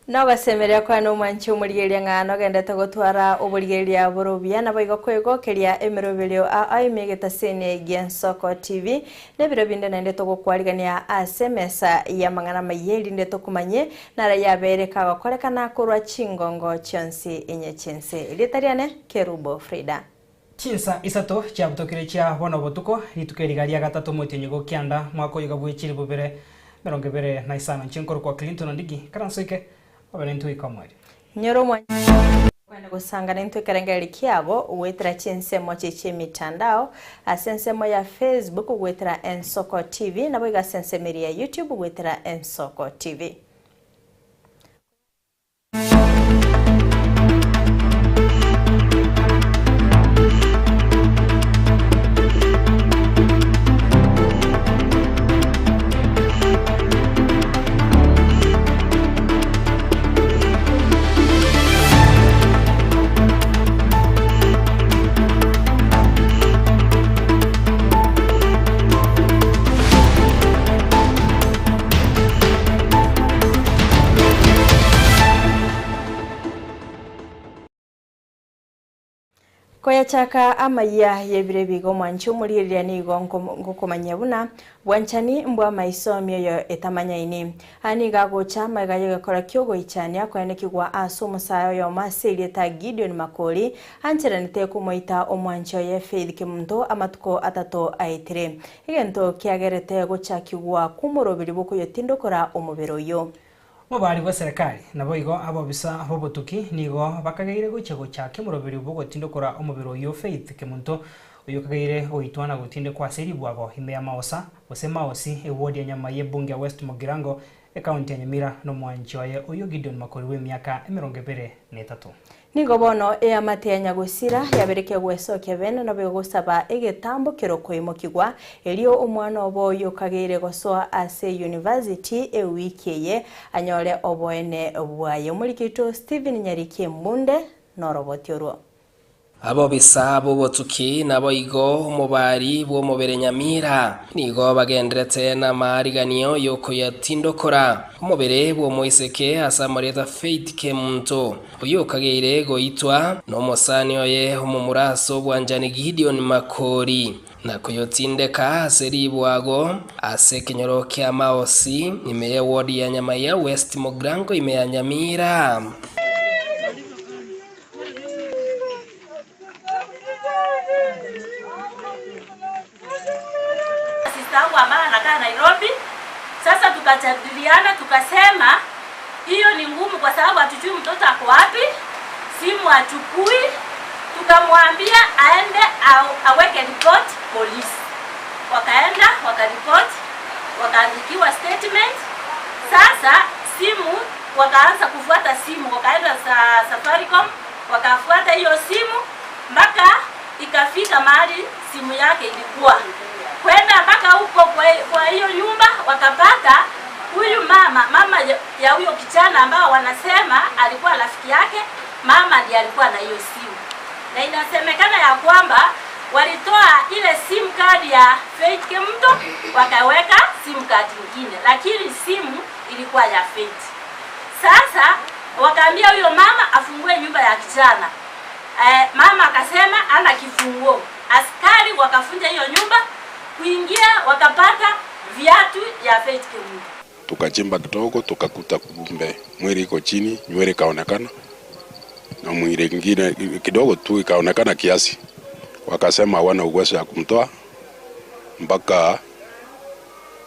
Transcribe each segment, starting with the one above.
Nogasemeria kwa no manchi umurigeria ngano gendete gutwara uburigeria burubia na boigo kwegokeria emirobelio a imegeta sene Gensoko TV ne biro binde na ndeto gukwarigania asemesa ya mangana mayeli ndeto kumanye na raya bereka gakorekana kurwa chingongo chonsi enye chense litariane Kerubo Frida Chinsa isato cha butokire cha bono botuko ritukerigaria gatatu motinyigo kianda mwako yigabwechiri bubere meronge bere na isano chinkoro kwa Clinton ndigi karansoike Obenentu ikamwari. Nyoro kwenda gusangana into kerengeri kiago uwetera chinsemo chiche mitandao asensemo ya Facebook uwetera Ensoko TV na boiga sensemo ya YouTube uwetera Ensoko TV. Koya chaka amaya yebire bigo manchu muriria ni ngokomanya buna bwanchani mbwa maisomyo yo etamanya ini ani gagocha magaye gakora kyogo ichani akwene kigwa aso musayo yo maseli ta Gideon Makoli ancheranite kumoita omwancho ye Faith Kimundo amatuko atato aitire igento kiagerete gocha kigwa kumurobiri boko yotindokora omubero yo Mubari wa serikali na boigo abobisa bobotuki nigo bakageire gochego chake murobiri bwo gotindokora omubiro yo Faith Kimundo uyo kageire oitwana gotinde kwa seri bwabo hime ya maosa bosema osi ewodi ya nyama ye bunge West Mogirango county ya Nyamira no mwanchi waye uyo Gideon Makoli we miaka 23 Nigo bono amate ya nyagusira yabereke gwesoke bene no begosaba egetambo kirokoimo kigwa elio omwana oboyo kageire gosoa ase university ewikeye anyole oboene obwaye mulikito Steven Nyariki Mbunde no robotioro Abo bisabo botuki nabo igo mubari bwo mubere Nyamira nigo bagendrete na mariganio yoko yatindokora mubere bwo moiseke asa Marieta Faith Kimundo uyo kageire goitwa no mosani oye umumuraso bwanjani Gideon Makoli nako yotindeka seri bwago ase kinyoro kya maosi imeye wodi ya nyama ya West Mogirango imeye Nyamira Nairobi. Sasa tukajadiliana tukasema hiyo ni ngumu kwa sababu hatujui mtoto ako wapi, simu achukui. Tukamwambia aende aweke report police. Wakaenda wakareport, wakaandikiwa statement. Sasa simu wakaanza kufuata simu, wakaenda Safaricom wakafuata hiyo simu mpaka ikafika mahali simu yake ilikuwa kwenda mpaka huko kwa hiyo nyumba wakapata huyu mama ya huyo kijana ambao wanasema alikuwa rafiki yake, mama ndiye alikuwa na hiyo simu. Na inasemekana ya kwamba walitoa ile SIM card ya Faith Kimundo wakaweka SIM card nyingine, lakini simu ilikuwa ya Faith. Sasa wakaambia huyo mama afungue nyumba ya kijana. Mama akasema ana kifunguo. Askari wakafunja hiyo nyumba, kuingia wakapata viatu ya Faith Kimundo. Tukachimba kidogo tukakuta kumbe mwili iko chini, nywele kaonekana na mwili mwingine kidogo tu ikaonekana kiasi. Wakasema hawana uwezo wa kumtoa mpaka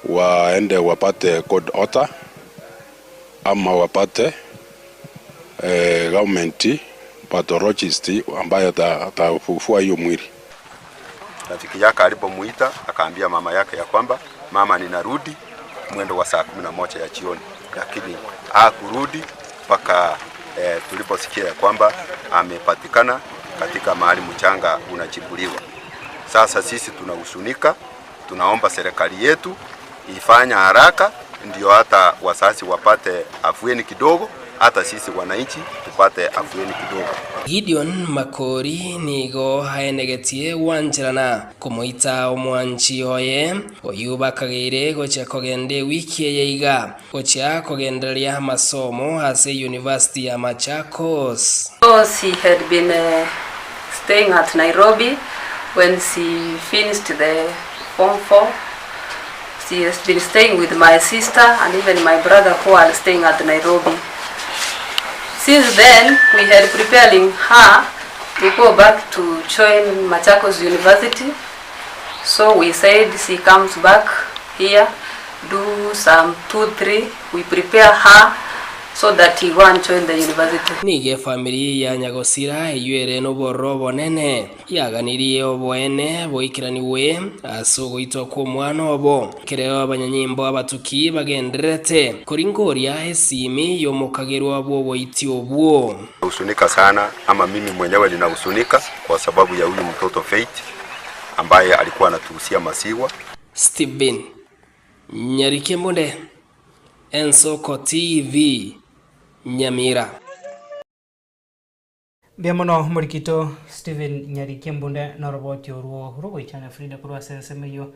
waende wapate court order ama wapate government pathologist ambaye atafufua hiyo mwili. Rafiki yake alipomuita akaambia mama yake ya kwamba mama ninarudi mwendo wa saa 11 ya jioni, lakini hakurudi mpaka tuliposikia ya kwamba amepatikana katika mahali mchanga unachimbuliwa. Sasa sisi tunahusunika, tunaomba serikali yetu ifanye haraka ndio hata wasasi wapate afueni kidogo, hata sisi wananchi tupate afueni kidogo. Gideon Makori nigo haenegetie wanjirana kumuita omwanchi oye oyuba kagire gocha kogende wiki yeiga gocha kogenderia masomo ase University ya Machakos. She had been staying at Nairobi when she finished the Form 4. She has been staying with my sister and even my brother who are staying at Nairobi. Since then, we had preparing her to go back to join Machakos University. So we said she comes back here, do some 2-3, we prepare her so that he go and join the university. Nige family ya Nyagosira eyuere no borobo nene yaganirie obwene boikiraniwe asogoitwa kwa mwana obo kireo abanyanyimbo abatuki bagenderete kuringoria esimi yomukagerwa abo boiti obwo. Usunika sana ama mimi mwenyewe ninahusunika kwa sababu ya huyu mtoto Faith ambaye alikuwa anatuhusia masiwa. Steven Nyarikembonde, Ensoko TV, Nyamira. Biamono murikito Steven Nyarikembonde na roboti oruo rogo ichana Frida kurwa sensemeyo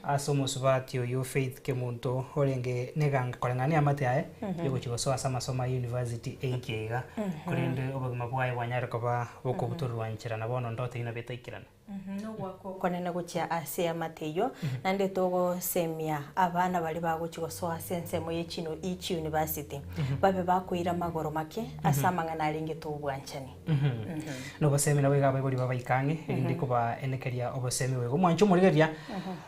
asomo subati yo Faith Kemunto orenge neganga kolengani amate ae yego chigoso asama soma University enkega kurende obagima bwaye wanyara koba boko buturwa nchira na bono ndote ina betaikirana no wako konene gucha ase amateyo nande togo semia abana bali baguchigoso asensemo yechino each university babe bakuira magoro make asamanga nalinge tobwanchani no basemi na wega bagori babaikange indi kuba enekeria obosemi wego mwancho murigeria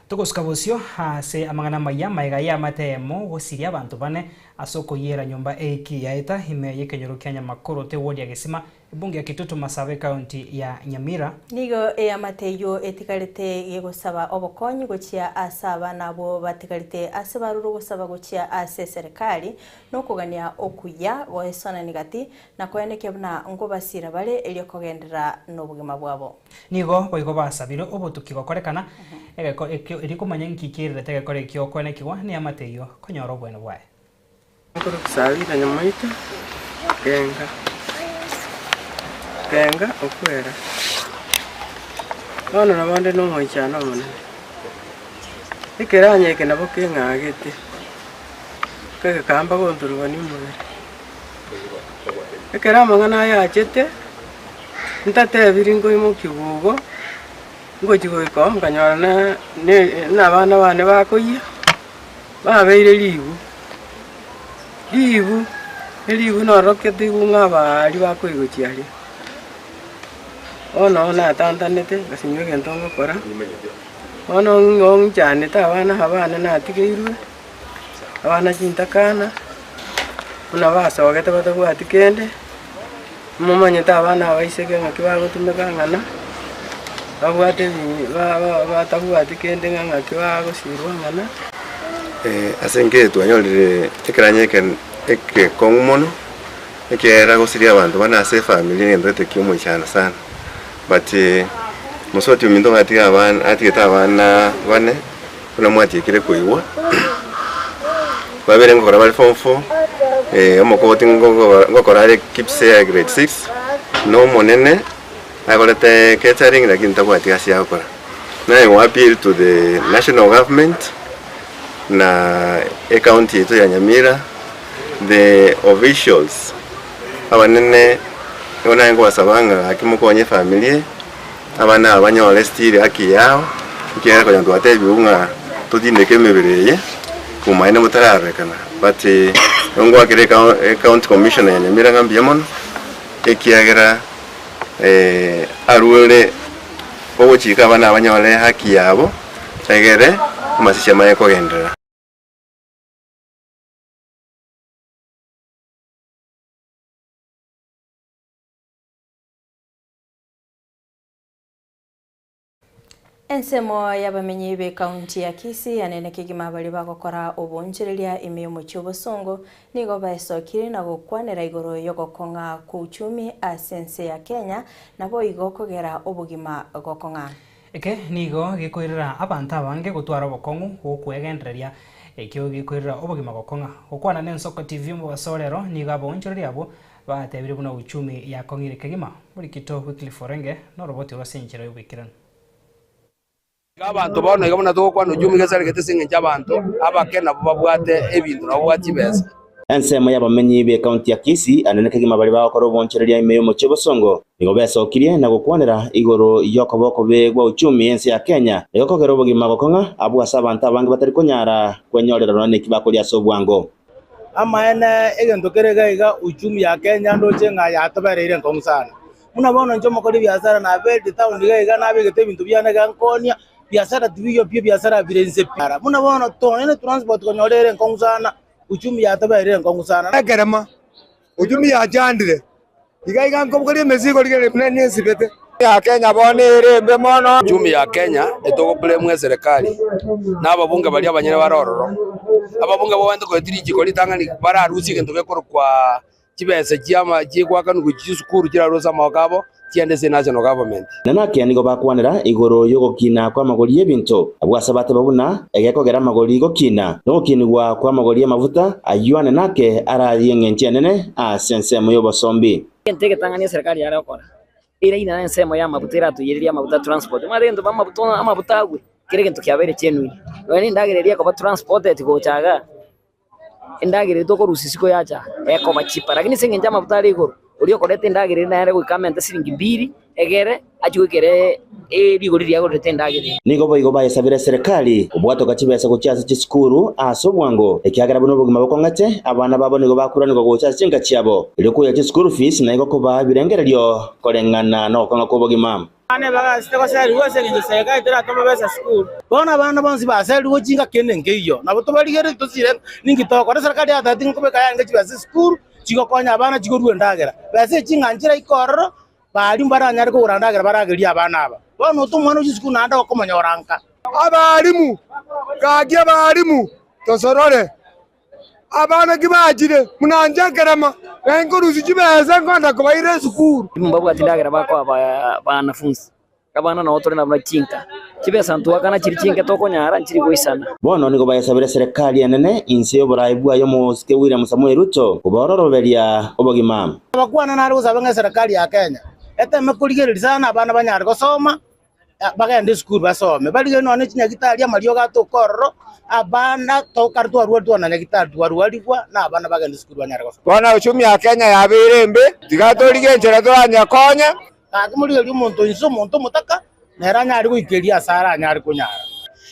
tugoskabosio ase amangana maya maiga ya matemo gosiria abantu bane asoko yera nyumba eki yaeta ime yekenyoro Kenya makoro te wodi ya Gesima bunge ya Kitutu Masawe County ya Nyamira nigo amateyo etikalite yegosaba obokonyi gochia asaba nabo batikalite asebaruru gosaba gochia ase serikali no kugania okuya goesona nigati na koeneke buna ngo basira bale elio kogendera no bugima bwabo nigo boigo basabire obotuki gokorekana egeko eriko manyanki kirire tegekore kyo konekwa ni amateyo konyoro bwene bwae Kuru kusabira nyamaita kenga okwera ono nabande no moichano mone ikeranye ke nabo kengagete keke kamba gondurwa ni mwe ikera mangana ya chete ntate biringo imo kibugo ngo jigo ikom kanyana na bana bane bakoye babeire libu no rokete ngaba ali bakoigo chiali ono na tantanete gasinyo gentongo kora ono ngong chane ta abana natigeirwe abana chintakana una basa wagete batagwati kende mumanye ta abana baiseke ngakibago tumekangana babwate batagwati kende ngakibago sirwa ngana asenge twanyolire ekranyeken eke kongmono ekera gosiria abantu bana ase family ngendete kimo cyane sana but musoti umindo ati abana atigeta abana bane kuna mwati kire kuiwa babere ngokora bali form 4 omokoti ngokora kipse grade 6 no monene agolete catering lakini tabwati asi akora na appeal to the national government na county yetu ya Nyamira, the officials abanene ona ngo basabanga akimukonye family abana abanyole stili haki yao ikera ko ndu atebi unga tudineke mebireye kumaine mutararekana but ngo akire county commissioner ya Nyamira ngambiamon ekiagera arule obuchika abana abanyole haki yabo tegere masisha maye kogendera ensemo y'abamenyi be county ya Kisii anene kigima bali bagokora obonjereria emiyemo cy'obosongo nigo baesokire na gukwanera igoro yogokonga ku uchumi asense ya Kenya nabo igokogera obugima gokonga eke nigo gikoirira abantu abange gutwara obokongu gokwegendereria ekio gikwirira obogima gokonga gokwana n'ensoko TV mu basorero ni gabo onchoreri abo batebire buna uchumi ya kongire kegima muri kito Wycliffe Orenge no roboti wasenjera yubikirana abantu bona igabona tokwana uchumi gesare getesenge cy'abantu abakena babwate ebintu nabo bwatibeza ensemo y'abamenyi be county ya Kisii anene kegima bali bakora obonchereria imeyo mu Chebosongo nigo besokirie na gukwanira igoro yokoboko be gwa uchumi ensi ya Kenya yokogera obogima gokonga abwasa abantu abange batari konyara kwenyorera none kibakolia sobwango amaene egento kerega uchumi ya Kenya ndoche nga yatoberere nkong sana munabona njo mukori biashara na bedi town gaiga na bigete bintu byane gankonia biashara tibiyo pia biashara birenze para munabona tonene transport konyorere nkong sana uchumi ya tabaire nkong sana ekerema uchumi ya jandire igaiga nkobokori mezigo ligere mnene sibete ya Kenya bonere mbe mono uchumi ya Kenya etogopule mwe serikali n'ababunge bali abanyere barororo ababunge bo wende ko diriji ko litangani bararusi gento gekoro kwa kibese cyama cyigwakanu kugisukuru kiraroza makabo tiendese national government nanake nigo bakwanira igoro yogokina kwa magori y'ebintu abwasa bate babuna egekogera magori gokina nokinigwa kwa magori y'amavuta ayuane nake arayenge nene asense mu yobosombi entege tangania serikali yarakora ira ina nsemo ya mabutera tuyiriria mabuta transport marendo bamabutona amabutagwe kire kintu kyabere cyenui wene ndagereria ko transport etiko chaga indagire to korusisiko yacha eko machipa lakini senge njama butari igoro uri okorete ndagire na yare gukamenta siringi 2 egere ajwekere ligori lya gorete ndagire nigo boigo baye sabire serikali ubwato kachibesa kucyasa cy'isukuru asobwango ekyagara buno buguma bakongate abana babo nigo bakuranirwa kucyasa cyinga cyabo iriko ya school fees nayo ko ba birengereryo korengana no konga ko bogima ane baga sitako sari wose ngize serikali tera toba besa school bona bana bonsi basari wo jinga kene ngeyo nabo to baligere to sire ningi to ko serikali ya thati ko beka yanga chibasa school chiko konya abana chiko ruwe ndagera base chinga njira ikororo bali mbara nyari ko urandagera barageri abana aba bona utumwana uchisiku nanda wakomanya oranka abarimu kagia abarimu tosorore abana kibajire munanjakerama enkoruzi kibeza nkonda ko bayire sukuru mbabu atindagera bako abanafunzi abana na otore na mchinka kibesa ntuwakana chirichinke tokonyara nchiri goisana bono nigo bayasabire serikali yanene insi yoboraibwa yo musike William Samuel Ruto kubororoberia obogima abakwana nari usabanga serikali ya Kenya eteme kuligereri sana abana banyari gosoma bagende school basome balige none chinyagitali amalio gatokorro abana tokartu arwatu na nyagitali arwaligwa na abana bagende school banyari gosoma bona uchumi ya Kenya yabirembe tigatorige njera toranya konya akumulige umuntu inso muntu mutaka neranya ari kuikeria sara anyari kunyara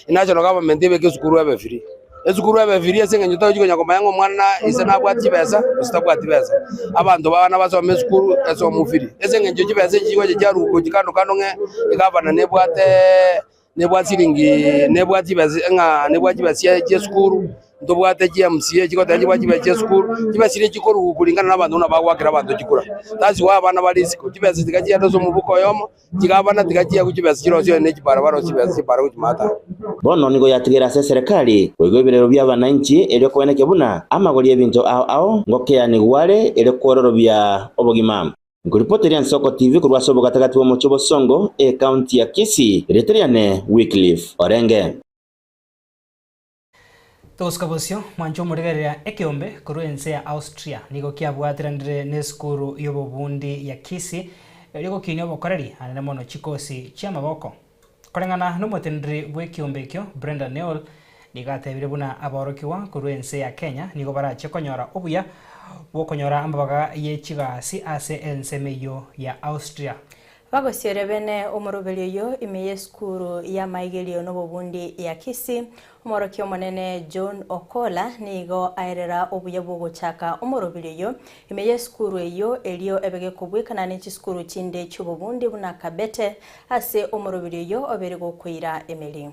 national government ibeke sukuru abe free ezukuru abe free esenge nyuta ujiko nyakomayango mwana isana bwati besa usitabwati besa abantu bana basome sukuru eso mufiri esenge njo kibese kiko cyaruko kikano kanonge igabana nebwati besa nga nebwati besa ya sukuru ndobwate GMC kiko taji bwati besa sukuru kibasire kikoru kulingana nabantu nabagwakira abantu kikura tazi wa bana balisiko kibese tikaji ndo mubuko yomo kigabana tikaji kukibese kirosyo ne kibarabara kibese bara kumata bono nigo yatigera serikali kwego ibirero by'abananchi ere kwene kebuna amagori y'ebintu ao ngokea ni gware ere kororo bya obogima nguripoteria nsoko TV kurwa sobo gatagati wo mu Chebosongo county ya Kisii reteriane Wycliffe Orenge toskabosyo mancho muregerera ekiombe kuruense ya Austria nigo kiabwatirandire ne skuru yobobundi ya Kisii eriko kinyo bokoreri anene mono chikosi chia maboko korengana n'umutenderi bw'ekiombe ekyo Brenda Neol nigatebire buna aborokiwa kuruense ya Kenya nigo barache konyora obuya bwokonyora ambabaga yechigasi ase ensemeyo ya Austria bagosiere bene omorobelio yo imeye skuru ya maigelio nobobundi ya Kisii omorokio monene John Okola nigo airera obuya bwogochaka omorobelio yo imeye skuru eyo elio ebege kubwikana n'iki skuru chinde chubobundi buna Kabete ase omorobelio yo oberego koira emeli.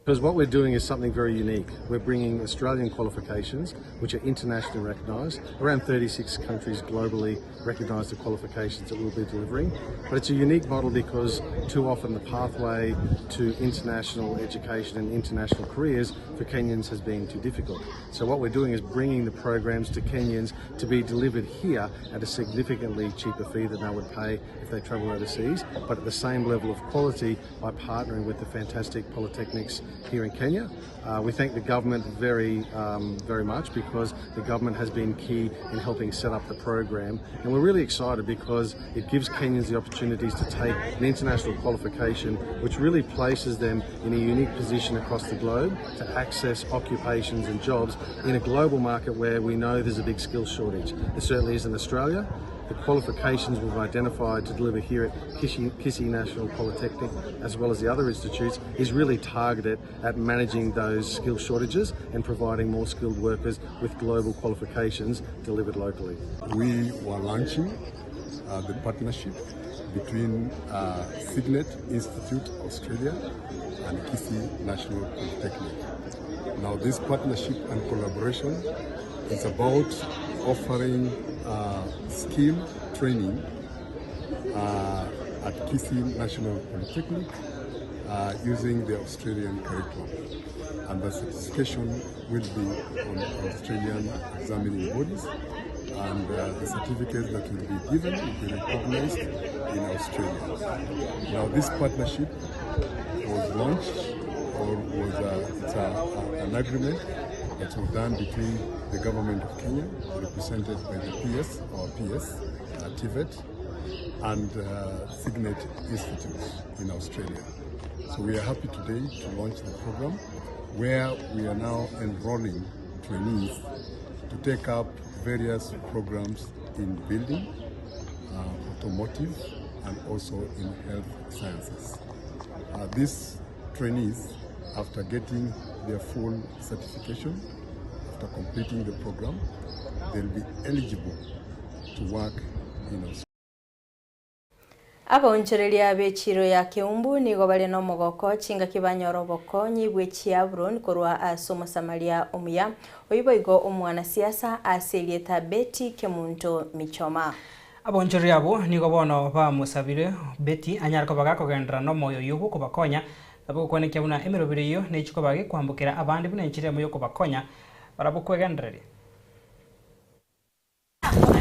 Because what we're doing is something very unique. We're bringing Australian qualifications, which are internationally recognised. Around 36 countries globally recognise the qualifications that we'll be delivering. But it's a unique model because too often the pathway to international education and international careers for Kenyans has been too difficult. So what we're doing is bringing the programs to Kenyans to be delivered here at a significantly cheaper fee than they would pay if they travel overseas, but at the same level of quality by partnering with the fantastic polytechnics here in Kenya. We thank the government very much because the government has been key in helping set up the program, and we're really excited because it gives Kenyans the opportunities to take an international qualification which really places them in a unique position across the globe to access occupations and jobs in a global market where we know there's a big skills shortage. There certainly is in Australia. The qualifications we've identified to deliver here at Kisii National Polytechnic, as well as the other institutes, is really targeted at managing those skill shortages and providing more skilled workers with global qualifications delivered locally. We were launching the partnership between Signet Institute Australia and Kisii National Polytechnic. Now this partnership and collaboration is about offering skill training at Kisii National Polytechnic using the Australian curriculum, and the certification will be on Australian examining bodies, and the certificates that will be given will be recognized in Australia. Now this partnership was launched, or was an agreement that was done between the government of Kenya, represented by the PS, TVET, and Signet Institute in Australia. So we are happy today to launch the program, where we are now enrolling trainees to take up various programs in building, automotive, and also in health sciences. These trainees, after getting their full certification, after completing the program, they'll be eligible to work in Australia. Abonchereria bechiro ya Kiumbu nigo bali no mogoko chinga kibanyoro boko nyibwe chiabron korwa asomo Samaria omuya oyiboigo omwana siasa aselieta Betty Kemunto Michoma. Abonchereria abo nigo bono ba musabire Betty anyarko bagako gendra no moyo yugo kubakonya abo kweneke buna emirobire yo nechiko bagi kwambukira abandi buna enchire moyo kubakonya barabukwe gendrere.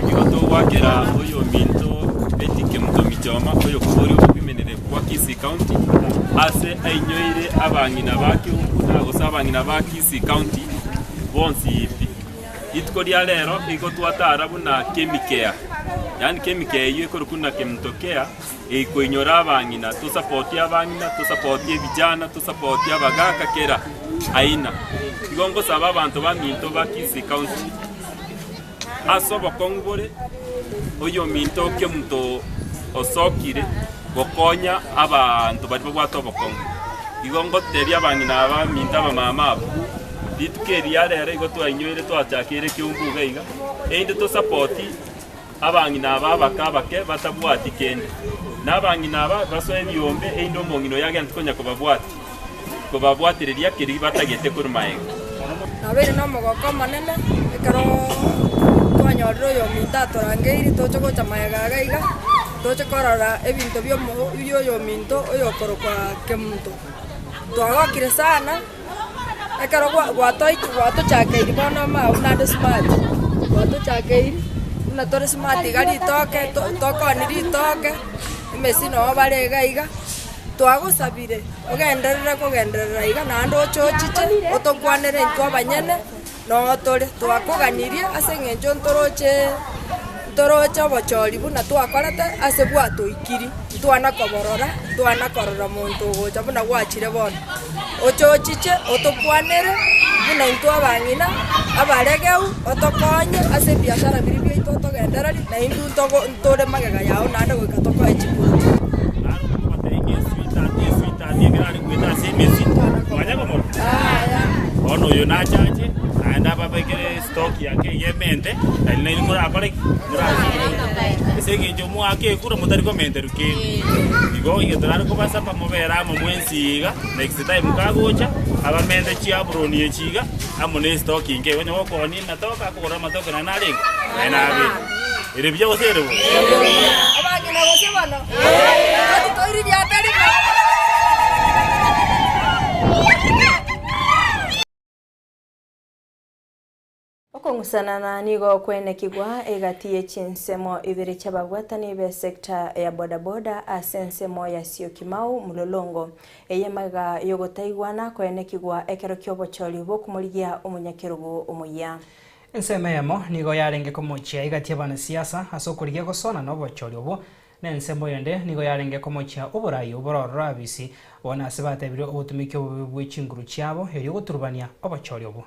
Nigo to wakera oyo minto Betty Kemunto Michoma oyo kubori obimenere kwa Kisii County ase ainyoire abangina bakiumbu nago sabangina ba Kisii County bonsi ipi itko dia lero iko twatara buna kemikea yani kemikea iyo iko rukuna kemtokea iko inyora abangina to support abangina to support vijana to support abagaka kera aina igongo saba abantu baminto ba Kisii County aso bakongore oyo minto Kemunto osokire gokonya abantu bari bagwato bokongo igongo teria abangina aba minta bamama abo ditukeria rero igo twainywere twachakire Kiumbu gaiga ende to support abangina aba bakabake batabwati kende nabangina aba baso ebyombe ende omongino yage ntikonya kubabwatireria kiri batagete kurumayenga nabere no mogoko manene ekaro twanyorero yo minta torangeiri tocho gocha mayaga gaiga tocho korora ebinto byo yo minto oyo korokwa Kemunto twagokire sana ekaro gwato chakeiri bono ma unande smart gwato chakeiri na tore smart gari toke tokoniri toke imesino bare gaiga twagosabire ogenderera iga nando chochiche otokwanere ntwa banyene no tore twakoganirie ase ngenjo ntoroche bochori buna twakorete ase bwato ikiri twana korora muntu gocha buna gwachire bono ochochiche otokwanere buna ntwa bangina abaregeu otokonye ase biashara biribyo itotogenderari na indu ntore magega yao nande goikatoko echikuru ono yo na chache anda babekere stock yake yemente alina ni mura akore mura sege jomu ake kuro mutari komente ruke igo yedrano ko basa pa movera mo mwensiga next time kagocha abamente chiabroni echiga amone stock inge wenye woko ni natoka akora matoka na nalenga na abe ire byo sero abagina gose bano ati tori bya perika Okongusanana nigo kwenekigwa egatiye chinsemo ibiri chabagwatani be sekta ya bodaboda asensemo ya Syokimau Mulolongo eyemaga yogotaigwana kwenekigwa ekero kyobochori bokumurigia omunyakirugu omuya. Enseme yamo nigo yarenge komochia igatiye bana siasa asokurigia gosona no bochori obo nensemo yende nigo yarenge komochia oburayi obororora abisi bona asebate biro obutumikyo bw'echinguru cyabo eri goturubania obochori obo.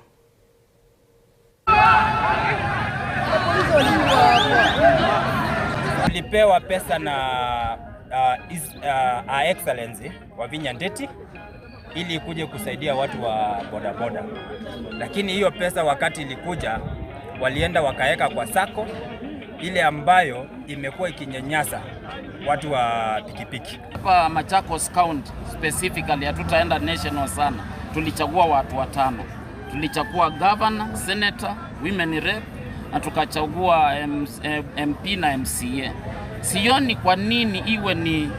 Tulipewa pesa na Excellency Wavinya Ndeti ili kuje kusaidia watu wa bodaboda, lakini hiyo pesa wakati ilikuja walienda wakaeka kwa sako ile ambayo imekuwa ikinyanyasa watu wa pikipiki. Hapa Machakos County specifically hatutaenda national sana. Tulichagua watu 5. Tulichagua governor, senator, women rep na tukachagua MP na MCA. Sioni kwa nini iwe ni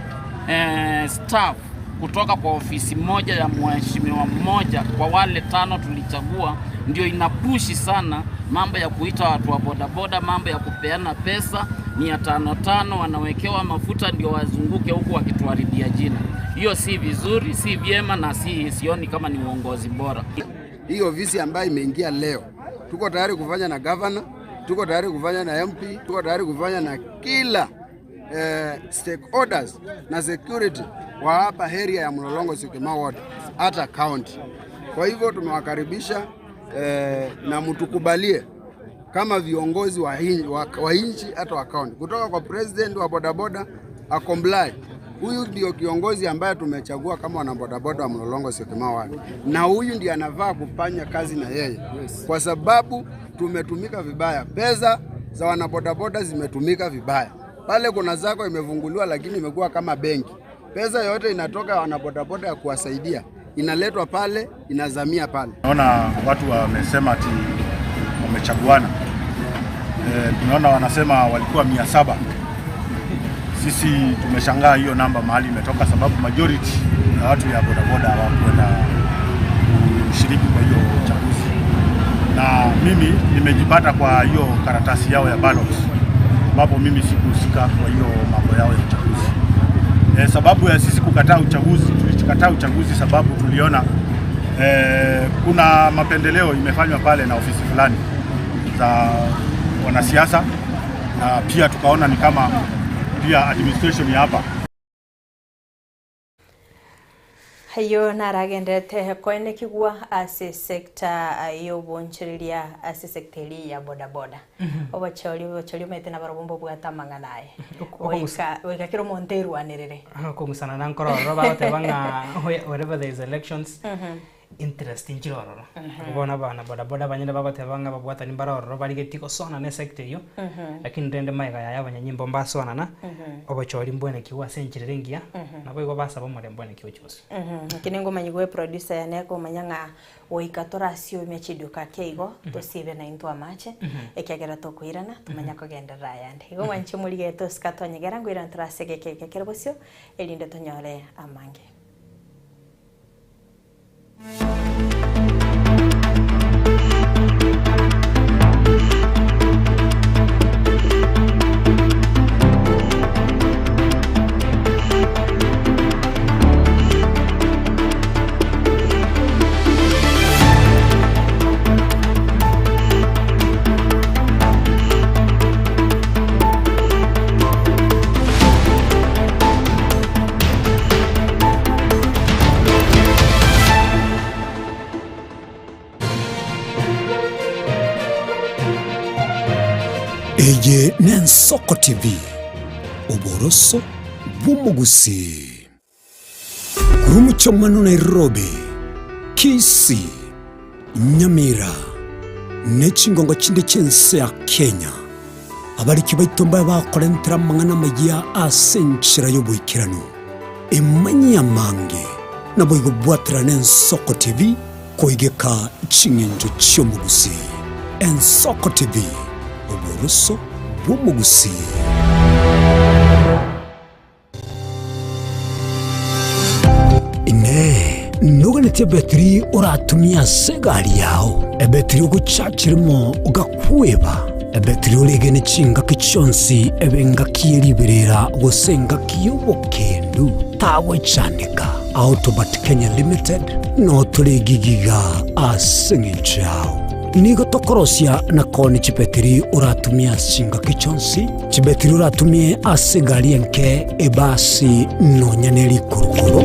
staff kutoka kwa ofisi moja ya mheshimiwa mmoja kwa wale 5 tulichagua, ndio inapushi sana mambo ya kuita watu wa bodaboda, mambo ya kupeana pesa 500 wanawekewa mafuta ndio wazunguke huku wakituharibia jina. Hiyo si vizuri, si vyema na sioni kama ni uongozi bora. Hii ofisi ambayo imeingia leo, tuko tayari kufanya na governor, tuko tayari kufanya na MP, tuko tayari kufanya na kila stakeholders na security wa hapa area ya Mlolongo Syokimau ward hata county. Kwa hivyo tumewakaribisha na mtukubalie kama viongozi wa nchi hata wa county, kutoka kwa president wa bodaboda akomblai. Huyu ndio kiongozi ambaye tumechagua kama wanabodaboda wa Mlolongo Syokimau ward, na huyu ndiye anafaa kufanya kazi na yeye, kwa sababu tumetumika vibaya. Pesa za wanabodaboda zimetumika vibaya. Pale kuna zako imevunguliwa, lakini imekuwa kama benki. Pesa yote inatoka wanabodaboda ya kuwasaidia inaletwa pale, inazamia pale. Naona watu wamesema ati wamechaguana. Tunaona wanasema walikuwa 700. Sisi tumeshangaa hiyo namba mahali imetoka, sababu majority ya watu ya bodaboda hawakwenda kushiriki kwa hiyo uchaguzi. Na mimi nimejipata kwa hiyo karatasi yao ya ballot, ambapo mimi sikuhusika kwa hiyo mambo yao ya uchaguzi. Sababu ya sisi kukataa uchaguzi, tulikataa uchaguzi sababu tuliona kuna mapendeleo imefanywa pale na ofisi fulani za wanasiasa, na pia tukaona ni kama pia administration ya hapa. Hayo naragendete kwenekigwa ase sekta yobonchiriria ase sekteri ya bodaboda. Obochori mete na barobombo bwatamanga naye. Weka kiro Monteru anirere. Kumusana nankoro roba tebanga wherever there is elections. Interesting chiroro. Bona bana bodaboda banyene babatebanga babwata nimbaroro bari getiko sona ne sekta yo. Lakini ndende maiga ya abanyanyimbo mbasona na obochori mbone kiwa senchirengia na boigo basa bomore mbone kiwa cyose. Kinengo manyigwe producer yaneko manyanga oikatora sio mechiduka keigo to sibe na into amache ekyagera to kuirana tumanya kugendera yande. Igo manchi muri geto skatonyegera ngwira ntrasege kekerebosio elinde tonyore amange. Eye Nensoko TV Oboroso Bumugusi Kurumuchomano Nairobi Kisii Nyamira Nechingongo chinde chense ya Kenya Abariki baitomba bakorentera mangana magia asenchira yobuikirano Emanya mange Naboigo bwatra Nensoko TV Koigeka chingenjo chomugusi Ensoko TV Oboroso Bumugusi Ine Nogane tia betri uratumia segari yao ebetri uguchachirimo ugakweba ebetri ulegene chinga kichonsi ebenga kieriberera gusenga kiyobokendu tawe chanika Autobat Kenya Limited no tuligigiga asingichao nigo tokorosia na koni chibetri uratumia chinga kichonsi chibetri uratumie asigari enke ebasi no nyaneli kurukuru.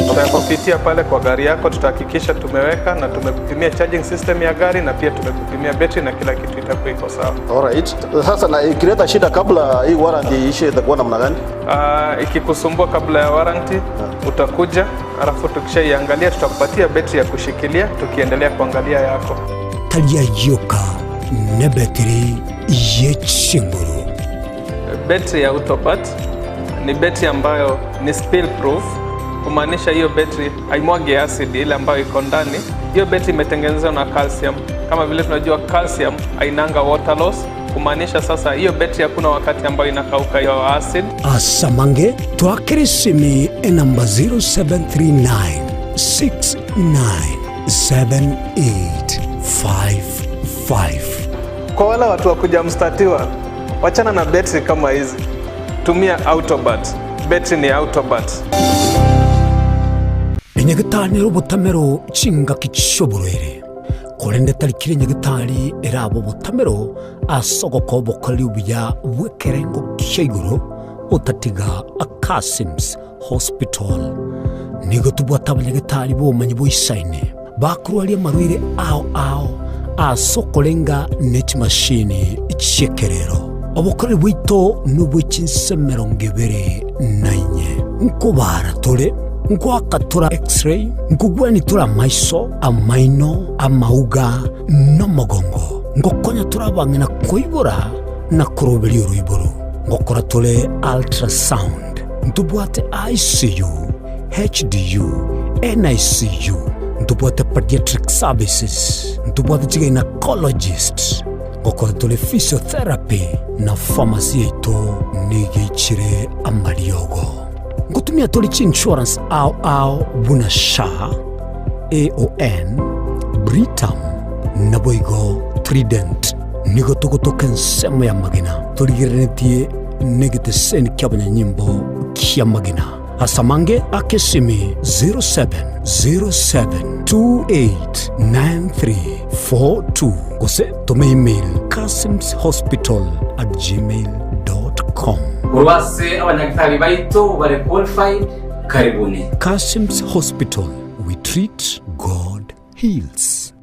Tutakupitia pale kwa gari yako, tutahakikisha tumeweka na tumekupimia charging system ya gari na pia tumekupimia battery na kila kitu itakuwa iko sawa. Alright. Sasa na ikileta shida kabla hii warranty ishe itakuwa namna gani? Ikikusumbua kabla ya warranty utakuja, alafu tukishaiangalia tutakupatia battery ya kushikilia tukiendelea kuangalia yako. Talia yoka ne battery yechinguru. Battery ya Autobat ni battery ambayo ni spill proof. Kumaanisha hiyo battery haimwagi acid ile ambayo iko ndani. Hiyo battery imetengenezwa na calcium. Kama vile tunajua calcium hainanga water loss. Kumaanisha sasa hiyo battery hakuna wakati ambayo inakauka hiyo acid. Asamange twakirisimi namba 0739697855. Kwa wale watu wa kujamstatiwa, wachana na battery kama hizi. Tumia Autobat. Battery ni Autobat. Nyagitari rubutamero chinga kichoborere korende tarikire nyagitari erabo butamero asogoko bokali ubya bwekerengo kiguru utatiga Kasims Hospital nigo tubwata nyagitari bomanyi boisaine bakurwali marwire ao asokolenga net machine chekerero obokali bwito nubwichinsemero ngebere nainye nkubara tole Nkwakatura x-ray, nkugwani tura maiso, amaino, amauga, no mogongo. Ngokonya tura bangina kuibura na kurobeli uruiburu. Ngokora tule ultrasound. Ntubuate ICU, HDU, NICU. Ntubuate pediatric services. Ntubuate gynecologist. Ngokora tule physiotherapy na pharmacy ito nigichire amariogo. Ngutumia tolichi insurance au bunasha AON Britam naboigo Trident nigo tugotoka nsemo ya magina toligerenetie negete sen kyabanya nyimbo kya magina asamange akesimi 0707289342 kose tome email kasimshospital@gmail.com. Urwase abanyagitari baito bare qualified karibuni. Kasims Hospital, we treat, God heals.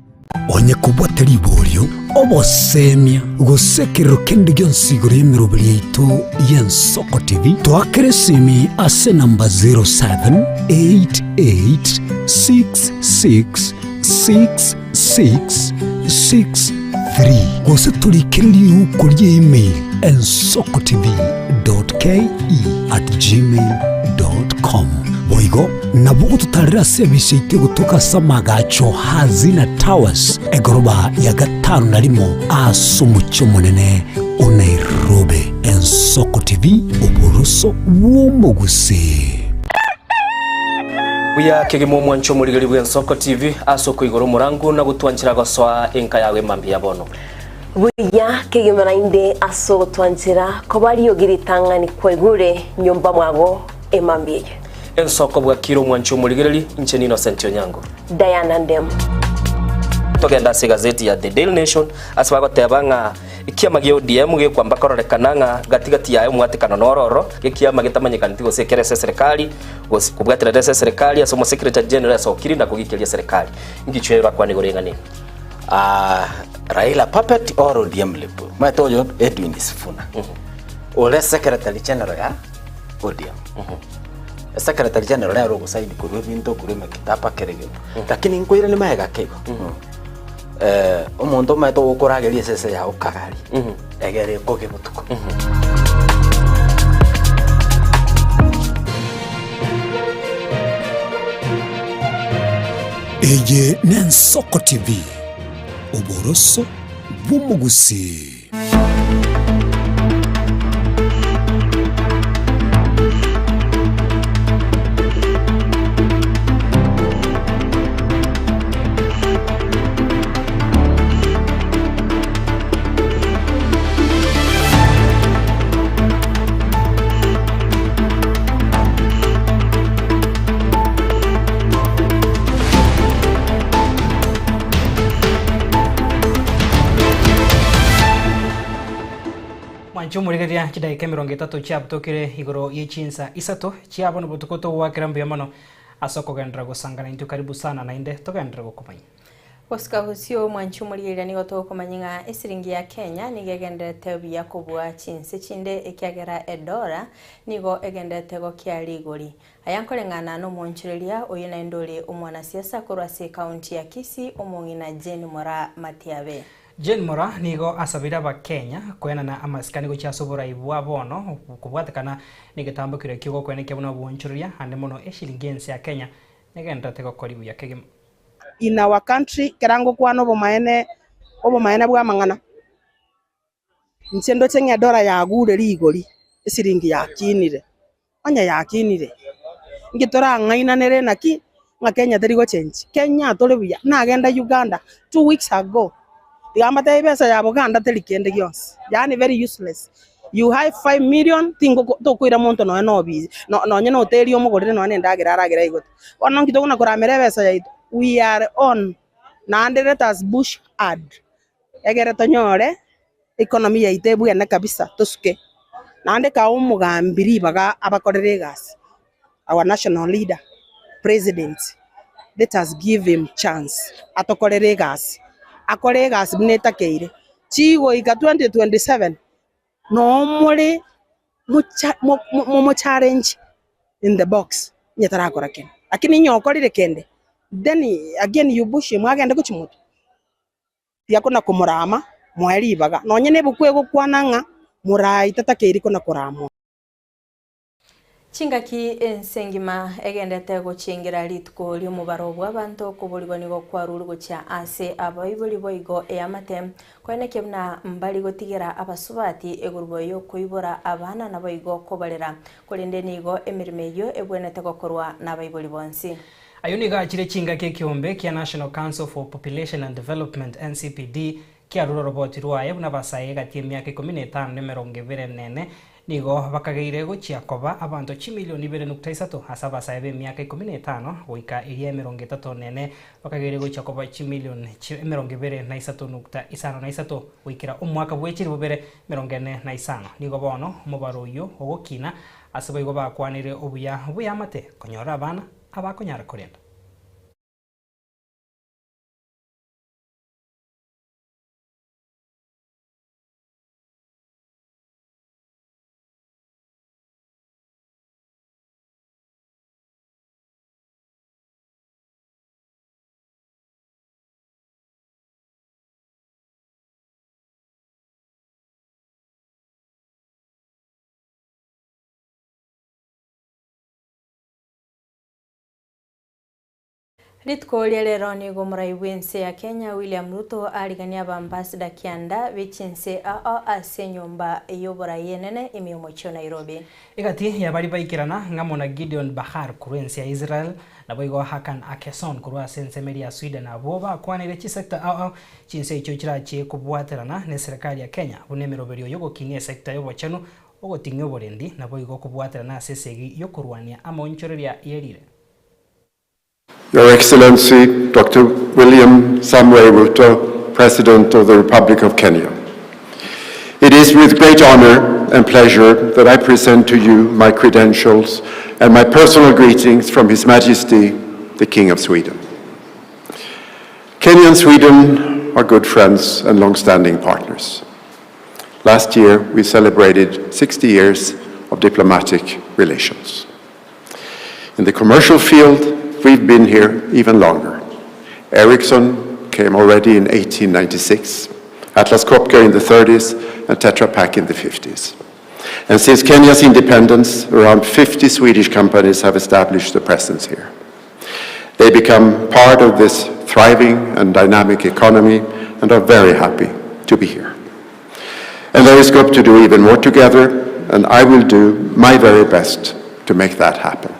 Onye kubwateri bolyo obosemia gusekero kendi gyonsigoro yemirobiri ito yensoko TV twakeresimi ase namba 0788666663 gose tulikiriri ukuri email ensokotv.ke@gmail.com. Boigo nabugo tutarira service ite gutuka samagacho hazina towers egoroba ya gatanu narimo asumucho munene Nairobi. Ensoko TV uburuso w'umuguse. Buya kegemo mwancho muligari bw'Ensoko TV asoko igoro murangu na gutwanchira goswa enka yawe mambi yabono. Buya kegemera inde aso twanchira ko bari yogiritanga ni kwegure nyumba mwago emambiye. Ensoko bwa kiro mwancho muligari incheni Innocent Onyango. Diana Ndem. Togenda se gazeti ya The Daily Nation aswago tebanga ikiama gyo DM ge kwamba kororekananga gatigati yayo mwatikano nororo ikiama gitamanyikana tigo sekere serikali kubwatira serikali asomo secretary general sokiri na kugikelia serikali ngichwera kwa nigorengane Raila puppet or ODM lepo matoyo Edwin Sifuna ole secretary general ya ODM secretary general ya rogo saidi kurwe binto kurwe kitapa kerege lakini nkoira ni maega kego omuntu maito ukurageria sese ya ukagari egere koge butuko Eye n'Ensoko TV uboroso bw'umugusi. mwanchumurigeria chidaika 30 chiabutokire igoro yechinsa isato chiabona butukoto wakira mbia mono asoko gendra gusangana into karibu sana na inde togendra gukomanya Oscar Husio mwanchumurigeria nigo tokomanyinga esiringi ya Kenya nigegendete bya kubwa chinse chinde ekyagera edora nigo egendete go kya ligori ayankolengana no mwanchureria oyina indole umwana siasa korwase county ya Kisii omongina Jane Mora Matiabe. Jane Mora nigo asabira ba Kenya kwena na amaskani go chasobora ibwa bono kubwatakana nigetambo kire kigo kwene kyabona bwonchuria ande mono eshilingense ya Kenya nigendete go koribu ya kegem. In our country kerango kwano obo maene bwa mangana nsendo chenya dora ya gure rigori esiringi yakinire anya yakinire ngitora ngaina nere naki nga Kenya terigo change Kenya tole buya nagenda Uganda 2 weeks ago digamba pesa ya Uganda telikende gyons yani very useless. You have 5 million tingo to kwira monto no bizi no nyene hoteli omugorire no nendagira aragira igote ono ngito kuna kuramere pesa ya we are on nande let us bush ad egere tonyore economy ya itebu ya kabisa tosuke nande ka umugambiri baga abakorere gas our national leader president let us give him chance atokorere gas akore gas bineta keire chigo ika 2027 no more mo challenge in the box nyetara akora ken akini nyokorire kende then again you bush mwagenda kuchimutu yakona kumurama mwari baga no nyene bukwe gukwananga murai tatakeri kona kuramo Chingaki ensengima egendete guchingira litko lyo mubaro bw'abantu kubuligo nigo kwaruru gucha ase abayibuli boigo eyamate kwene kebna mbali gotigera abasubati egurbo yo kuibora abana na boigo kobalera kulinde nigo emirmeyo ebwenete gokorwa na bayibuli bonsi. Ayuniga chire chingaki kiombe kia National Council for Population and Development NCPD kia ruro roboti ruaye buna basaye gatie miaka 15 nemerongebere nene nigo bakageire guchia koba abantu 2.3 hasa basaye be miaka 15 goika iria 30 nene bakageire guchia koba 2.3 goikira umwaka bwechiri bubere 45 nigo bono mubaro yo ogokina asabayigo bakwanire obuya mate konyora abana abakonyara korenda. Litko lero ni gomurai wense ya Kenya William Ruto aligania ambassador Kianda vichinse ase nyumba eyobora yenene imiomocho Nairobi. Igati ya bari baikirana ngamona Gideon Bahar kurensi ya Israel na boigo Hakan Akeson kurwa sensemeri ya Sweden aboba kwanire chisekta chinse icho chirachi kubwaterana ne serikali ya Kenya bunemeroberio yogo kinie sekta yobochano ogotinyo borendi na boigo kubwaterana sesegi yokurwania amonchoreria yerire. Your Excellency, Dr. William Samoei Ruto, President of the Republic of Kenya. It is with great honor and pleasure that I present to you my credentials and my personal greetings from His Majesty, the King of Sweden. Kenya and Sweden are good friends and long-standing partners. Last year, we celebrated 60 years of diplomatic relations. In the commercial field, we've been here even longer. Ericsson came already in 1896, Atlas Copco in the 30s, and Tetra Pak in the 50s. And since Kenya's independence, around 50 Swedish companies have established a presence here. They become part of this thriving and dynamic economy and are very happy to be here. And there is scope to do even more together, and I will do my very best to make that happen.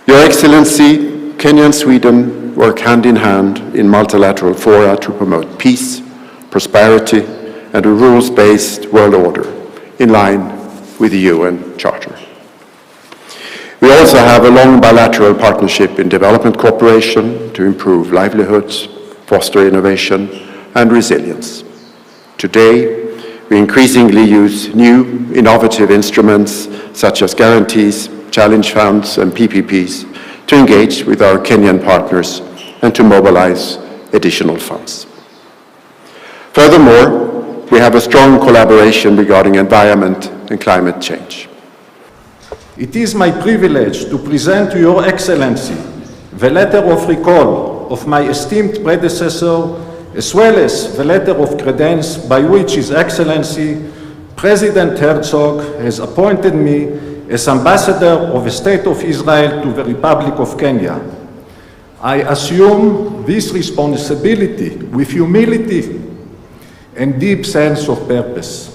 Your Excellency, Kenya and Sweden work hand in hand in multilateral fora to promote peace, prosperity, and a rules-based world order in line with the UN Charter. We also have a long bilateral partnership in development cooperation to improve livelihoods, foster innovation, and resilience. Today, We increasingly use new, innovative instruments such as guarantees, challenge funds, and PPPs to engage with our Kenyan partners and to mobilize additional funds. Furthermore, we have a strong collaboration regarding environment and climate change. It is my privilege to present to Your Excellency the letter of recall of my esteemed predecessor, as well as the letter of credence by which His Excellency President Herzog has appointed me as Ambassador of the State of Israel to the Republic of Kenya. I assume this responsibility with humility and deep sense of purpose.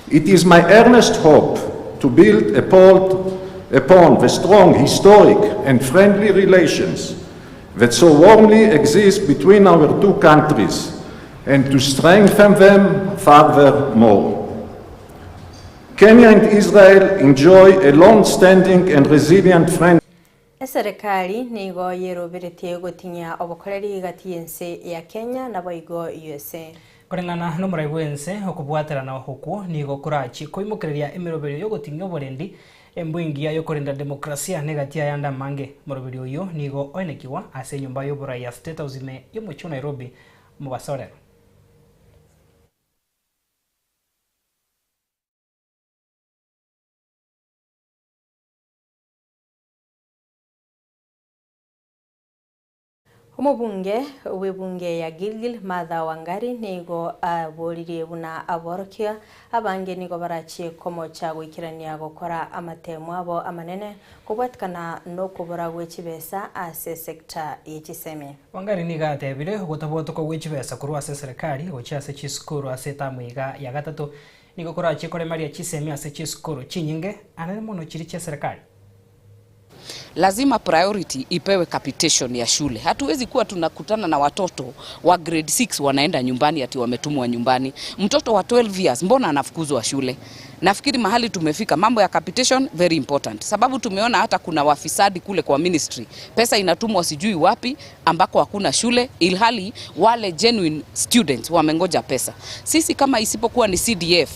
It is my earnest hope to build upon the strong historic and friendly relations that so warmly exist between our two countries and to strengthen them furthermore. Kenya and Israel enjoy a long-standing and resilient friendship. Serikali nigo yeroberetie gutinya obukoreri gati yense ya Kenya na boigo USA. Korengana no muraibu yense okubwaterana huku nigo kurachi koimukereria emirobero yo gutinga borendi embwingia yo kurinda demokrasia negatia yanda mange murobero uyu nigo oenekiwa ase nyumba yo bora ya State House yo mucho Nairobi mubasore. Umubunge webunge ya Gilgil Martha Wangari nigo aboririe buna aborokia abange nigo barachie komo cha gwikirania gukora amatemo abo amanene kubwatikana no kubura gwechibesa ase sekta y'ekiseme. Wangari niga atebire gutaboto ko gwechibesa kurwa ase serikali gocha ase chiskuru ase tamwiga ya gatatu nigo korachie kore Maria Chisemi ase chiskuru chinyinge anene mono chiri cha serikali. Lazima priority ipewe capitation ya shule. Hatuwezi kuwa tunakutana na watoto wa grade 6 wanaenda nyumbani ati wametumwa nyumbani. Mtoto wa 12 years mbona anafukuzwa shule? Nafikiri mahali tumefika mambo ya capitation very important. Sababu tumeona hata kuna wafisadi kule kwa ministry. Pesa inatumwa sijui wapi ambako hakuna shule ilhali wale genuine students wamengoja pesa. Sisi kama isipokuwa ni CDF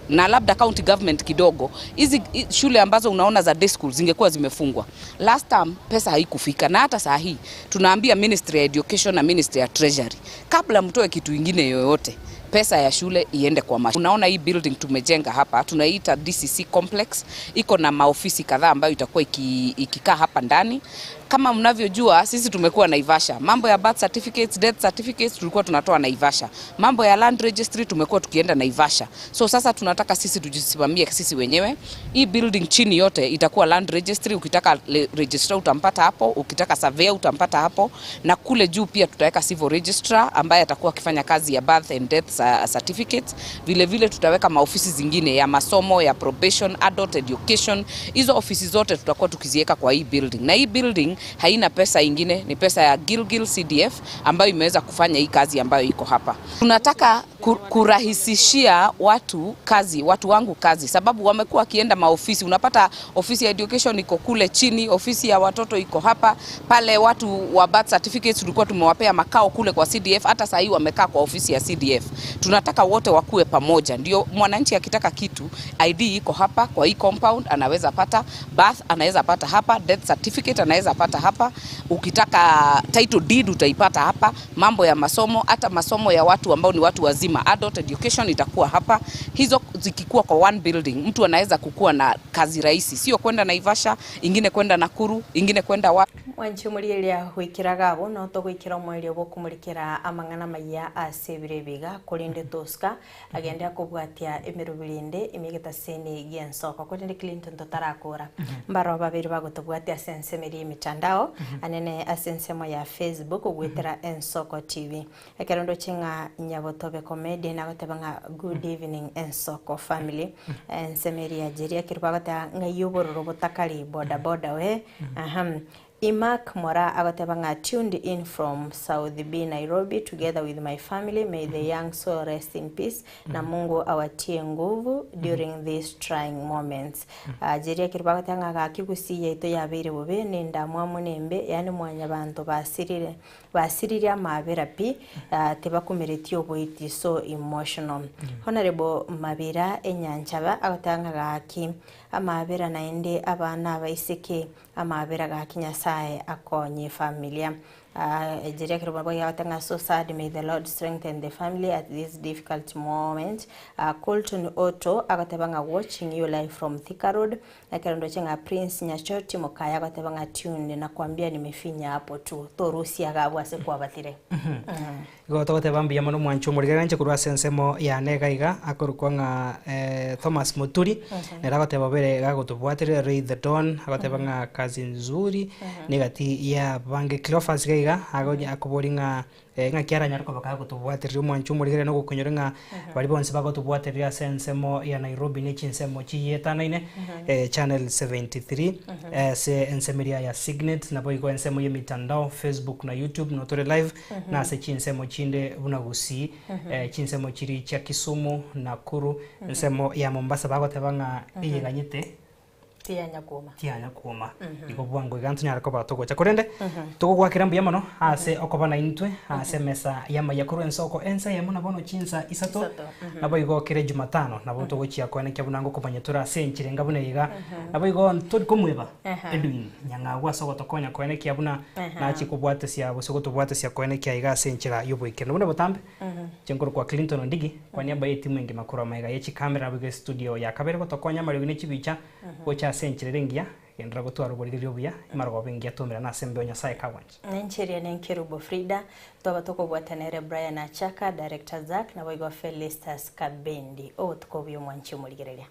na labda county government kidogo, hizi shule ambazo unaona za day school zingekuwa zimefungwa. Last time pesa haikufika na hata saa hii tunaambia Ministry ya Education na Ministry ya Treasury kabla mtoe kitu kingine yoyote pesa ya shule iende kwa mashule. Unaona hii building tumejenga hapa tunaita DCC complex, iko na maofisi kadhaa ambayo itakuwa ikikaa hapa ndani. Kama mnavyojua sisi tumekuwa Naivasha. Mambo ya birth certificates, death certificates tulikuwa tunatoa Naivasha. Mambo ya land registry tumekuwa tukienda Naivasha. So sasa tunataka sisi tujisimamie sisi wenyewe. Hii building chini yote itakuwa land registry, ukitaka registrar utampata hapo, ukitaka surveyor utampata hapo, na kule juu pia tutaweka civil registrar ambaye atakuwa akifanya kazi ya birth and death certificates. Vile vile tutaweka maofisi zingine ya masomo, ya probation, adult education. Hizo ofisi zote tutakuwa tukiziweka kwa hii building. Na hii building haina pesa ingine, ni pesa ya Gilgil CDF ambayo imeweza kufanya hii kazi ambayo iko hapa. Tunataka kurahisishia watu kazi, watu wangu kazi, sababu wamekuwa wakienda maofisi. Unapata ofisi ya education iko kule chini, ofisi ya watoto iko hapa. Pale watu wa birth certificates tulikuwa tumewapea makao kule kwa CDF, hata sasa hivi wamekaa kwa ofisi ya CDF. Tunataka wote wakue pamoja. Ndio mwananchi akitaka kitu, ID iko hapa kwa hii compound anaweza pata, birth anaweza pata hapa, death certificate anaweza pata hapa, ukitaka title deed utaipata hapa, mambo ya masomo, hata masomo ya watu ambao ni watu wazima, adult education itakuwa hapa. Hizo zikikuwa kwa one building, mtu anaweza kukua na kazi rahisi, sio kwenda Naivasha, ingine kwenda Nakuru, ingine kwenda wapi. Wanchumuriria gwikiragabo no to gwikira mweli obo kumurikira amangana maya asebirebiga kurinde toska agenda kubwatia emirubirinde imigeta sene gensoko kurinde Clinton totarakora mbaro babiri bagotubwatia sensemeri mitandao anene asensemo ya Facebook ugwitira Ensoko TV ekerondo chinga nyabotobe comedy na gotebanga good evening Ensoko family ensemeri ya jeria kirwagata ngayubororo botakari boda boda we Imak Mora agotebanga tuned in from South B Nairobi together with my family. May the young soul rest in peace na Mungu awatie nguvu during these trying moments. Jiria kiribagotanga gakigusiye ito yabire bobe nenda mwamunembe yani mwanya bantu basirire amabera pi tebakumeretio boiti so emotional. Honorable Mabira Enyanchaba agotanga gaki amabera naende abana baiseke amabera gaki Nyasaye akonye familia. Jiria kiribabo yatanga so sad. May the Lord strengthen the family at this difficult moment. Colton Otto agatebanga watching you live from Thika Road. Akarondo chenga Prince Nyachoti Mokaya agatebanga tune na kuambia nimefinya hapo tu torusi agabwase kwa batire. Gotogote bambi yamano mwancho muriganche kurwa sensemo ya negaiga akorukwanga Thomas Muturi neragote babere gagotubwatire Ray the Dawn agatebanga kazi nzuri negati ya bange Cleophas gaiga agonya akuboringa nga kiara nyarko bakagotubwatire mwancho murigere no gukonyorenga bari bonse bagotubwatire sensemo ya Nairobi ne chinsemo chiyetanaine channel 73 se ensemeria ya Signet na boigo ensemo ye mitandao Facebook na YouTube no tore live na se chinsemo chinde bunagusi chinsemo chiri cha Kisumu Nakuru ensemo ya Mombasa bagotebanga iyeganyete tianya kuma iko bwango gantu nyarako batoko chakorende toko gwakira mbuya mono ase okobana intwe ase mesa yama yakuru ensoko ensa yamuna bono chinsa isato nabo igo kire Jumatano nabo toko chia kone kyabunango kobanyatura senchire ngabune yiga nabo igo ntodi komweba Edwin nyangagwa soko tokonya kone kyabuna na chikubwate sia bosoko tubwate sia kone kyayiga senchira yoboike nabone botambe chenkoro kwa Clinton Ndigi kwa niaba ya timu ingi makuru maiga yechi kamera bige studio ya kabere gotokonya marigine chibicha ocha senchirengia endra gotwaro borigerio buya imargo bengia tumira na sembe Nyasaye kawanje nencheria nenkerubo Frida toba toko bwatanere Brian Achaka director Zack na boigo Felistas Kabendi o tukobyo mwanchi muligereria